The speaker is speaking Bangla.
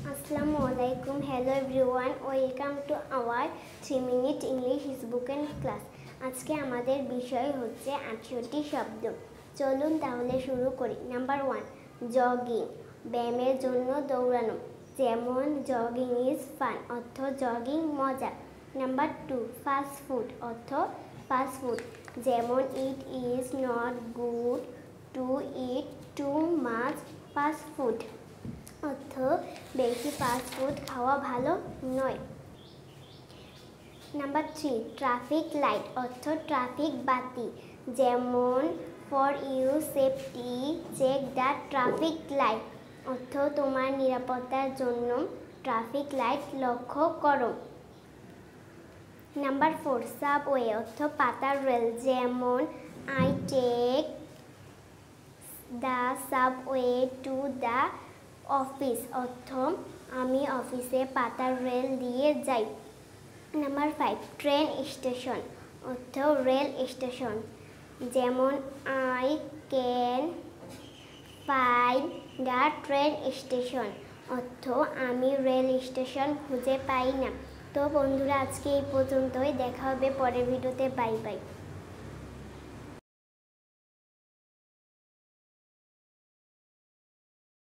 Assalamualaikum. Hello everyone. Welcome to our 3-minute English spoken class. আজকে আমাদের বিষয় হচ্ছে 68টি শব্দ। চলুন তাহলে শুরু করি। নাম্বার 1, জগিং, ব্যায়ামের জন্য দৌড়ানো। যেমন জগিং ইজ ফান, অর্থ জগিং মজা। নাম্বার 2, ফাস্ট ফুড, অর্থ ফাস্ট ফুড। যেমন it is not good to eat too much fast food, অর্থ বেশি ফাস্ট ফুড খাওয়া ভালো নয়। নাম্বার 3, ট্রাফিক লাইট, অর্থ ট্রাফিক বাতি। যেমন for you safety check the traffic light, অর্থ তোমার নিরাপত্তার জন্য ট্রাফিক লাইট লক্ষ্য করো। নাম্বার 4, সাবওয়ে, অর্থ পাতার রেল। যেমন I take the subway to the office, অর্থ আমি অফিসে পাতার রেল দিয়ে যাই। নাম্বার 5, ট্রেন স্টেশন, অর্থ রেল স্টেশন। যেমন I can find the train station, অর্থ আমি রেল স্টেশন খুঁজে পাই না। তো বন্ধুরা, আজকে এই পর্যন্তই। দেখা হবে পরের ভিডিওতে। Bye bye.